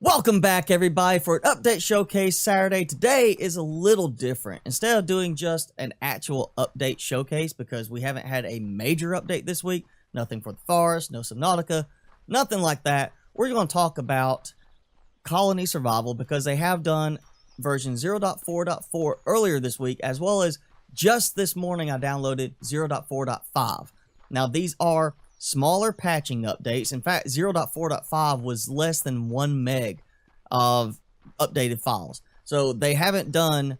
Welcome back, everybody, for an update showcase Saturday. Today is a little different. Instead of doing just an actual update showcase, because we haven't had a major update this week, nothing for the forest, no Subnautica, nothing like that, we're going to talk about colony survival, because they have done version 0.4.4 earlier this week, as well as just this morning I downloaded 0.4.5. Now, these are smaller patching updates. In fact, 0.4.5 was less than 1 meg of updated files. So they haven't done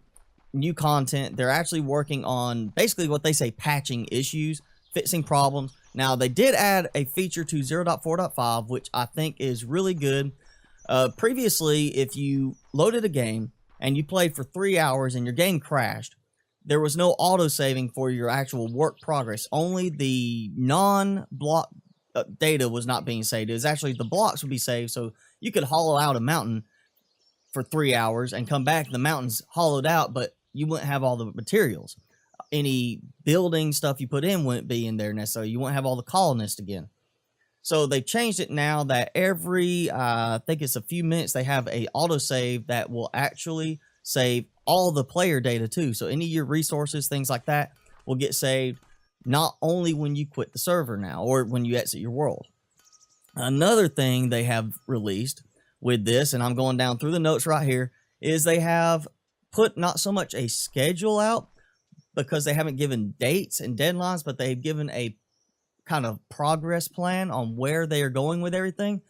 new content. They're actually working on basically what they say patching issues, fixing problems. Now, they did add a feature to 0.4.5, which I think is really good. Previously, if you loaded a game and you played for 3 hours and your game crashed, there was no auto-saving for your actual work progress. Only the non-block data was not being saved. It was actually the blocks would be saved, so you could hollow out a mountain for 3 hours and come back, the mountain's hollowed out, but you wouldn't have all the materials. Any building stuff you put in wouldn't be in there necessarily. You wouldn't have all the colonists again. So they've changed it now that every, I think it's a few minutes, they have a autosave that will actually save all the player data too. So any of your resources, things like that, will get saved not only when you quit the server now or when you exit your world. Another thing they have released with this, and I'm going down through the notes right here, is they have put not so much a schedule out, because they haven't given dates and deadlines, but they've given a kind of progress plan on where they are going with everything.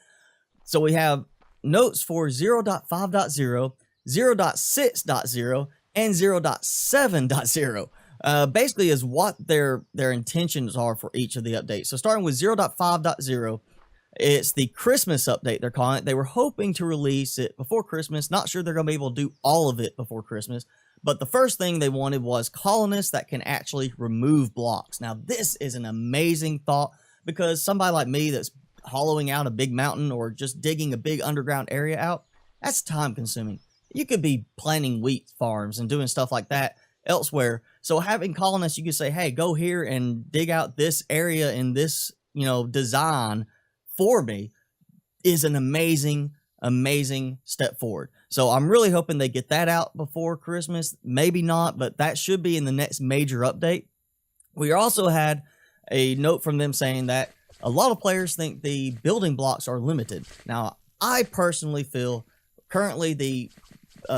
So we have notes for 0.5.0, 0.6.0, and 0.7.0. Basically is what their intentions are for each of the updates. So starting with 0.5.0, it's the Christmas update, they're calling it. They were hoping to release it before Christmas. Not sure they're going to be able to do all of it before Christmas. But the first thing they wanted was colonists that can actually remove blocks. Now, this is an amazing thought, because somebody like me that's hollowing out a big mountain or just digging a big underground area out, that's time consuming. You could be planting wheat farms and doing stuff like that elsewhere. So having colonists, you could say, hey, go here and dig out this area in this, design for me, is an amazing step forward. So I'm really hoping they get that out before Christmas. Maybe not, but that should be in the next major update. We also had a note from them saying that a lot of players think the building blocks are limited. Now, I personally feel currently the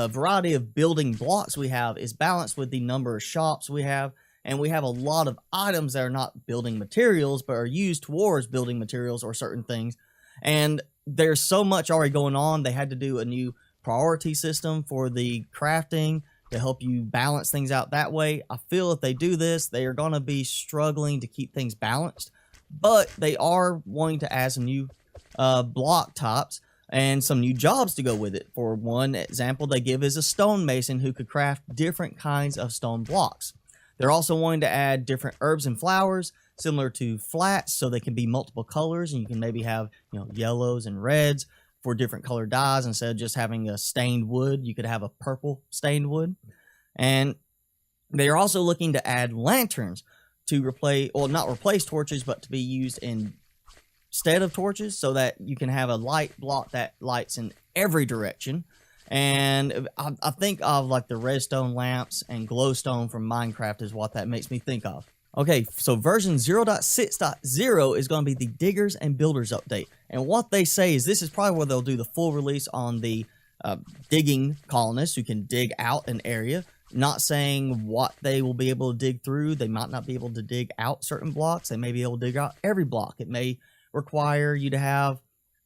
variety of building blocks we have is balanced with the number of shops we have, and we have a lot of items that are not building materials but are used towards building materials or certain things. And there's so much already going on. They had to do a new priority system for the crafting to help you balance things out that way. I feel if they do this, they are going to be struggling to keep things balanced, but they are wanting to add some new block types and some new jobs to go with it. For one example they give is a stonemason who could craft different kinds of stone blocks. They're also wanting to add different herbs and flowers similar to flats, so they can be multiple colors, and you can maybe have yellows and reds for different colored dyes. Instead of just having a stained wood, you could have a purple stained wood. And they are also looking to add lanterns to replace, well, not replace torches, but to be used instead of torches, so that you can have a light block that lights in every direction. And I think of like the redstone lamps and glowstone from Minecraft is what that makes me think of. Okay, so version 0.6.0 is going to be the diggers and builders update. And what they say is this is probably where they'll do the full release on the digging colonists who can dig out an area. Not saying what they will be able to dig through. They might not be able to dig out certain blocks. They may be able to dig out every block. It may require you to have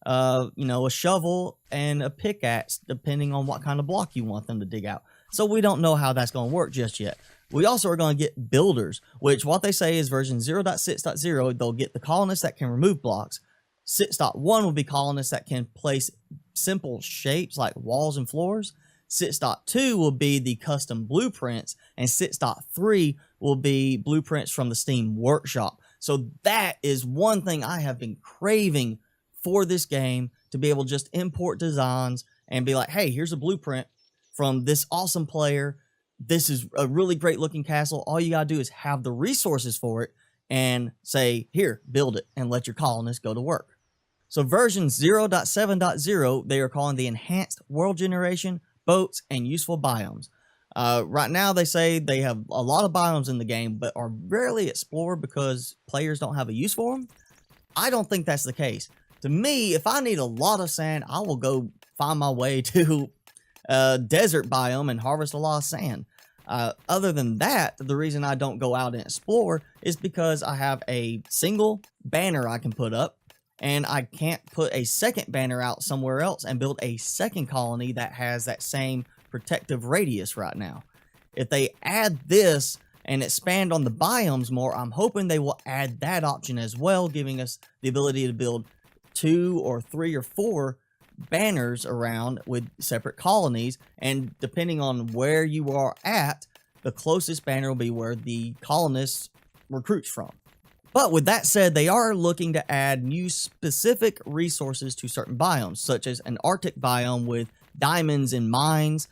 a shovel and a pickaxe, depending on what kind of block you want them to dig out. So we don't know how that's going to work just yet. We also are going to get builders, which what they say is version 0.6.0, they'll get the colonists that can remove blocks. 6.1 will be colonists that can place simple shapes like walls and floors. 6.2 will be the custom blueprints, and 6.3 will be blueprints from the Steam Workshop. So that is one thing I have been craving for this game, to be able to just import designs and be like, hey, here's a blueprint from this awesome player. This is a really great looking castle. All you gotta do is have the resources for it and say, here, build it, and let your colonists go to work. So version 0.7.0, they are calling the enhanced world generation, boats, and useful biomes. Right now, they say they have a lot of biomes in the game, but are rarely explored because players don't have a use for them. I don't think that's the case. To me, if I need a lot of sand, I will go find my way to a desert biome and harvest a lot of sand. Other than that, the reason I don't go out and explore is because I have a single banner I can put up, and I can't put a second banner out somewhere else and build a second colony that has that same protective radius right now. If they add this and expand on the biomes more, I'm hoping they will add that option as well, giving us the ability to build 2 or 3 or 4 banners around with separate colonies, and depending on where you are at, the closest banner will be where the colonists recruits from. But with that said, they are looking to add new specific resources to certain biomes, such as an Arctic biome with diamonds and mines,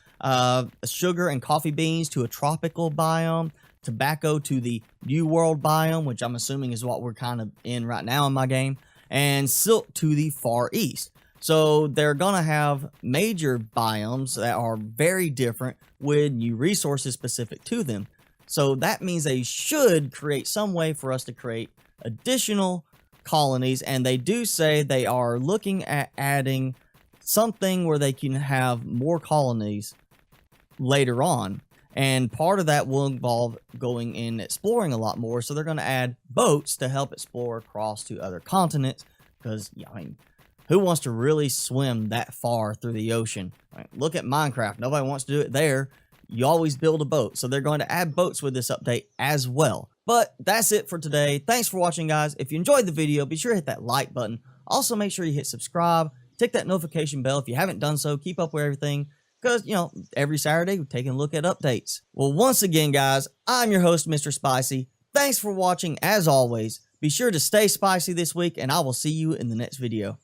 sugar and coffee beans to a tropical biome, tobacco to the New World biome, which I'm assuming is what we're kind of in right now in my game, and silk to the Far East. So they're going to have major biomes that are very different with new resources specific to them. So that means they should create some way for us to create additional colonies, and they do say they are looking at adding something where they can have more colonies later on. And part of that will involve going and exploring a lot more. So they're going to add boats to help explore across to other continents, because, I mean, who wants to really swim that far through the ocean? Look at Minecraft. Nobody wants to do it there. You always build a boat. So they're going to add boats with this update as well. But that's it for today. Thanks for watching, guys. If you enjoyed the video, be sure to hit that like button. Also, make sure you hit subscribe. Tick that notification bell if you haven't done so. Keep up with everything, because, you know, every Saturday we're taking a look at updates. Well, once again, guys, I'm your host, Mr. Spicy. Thanks for watching, as always. Be sure to stay spicy this week, and I will see you in the next video.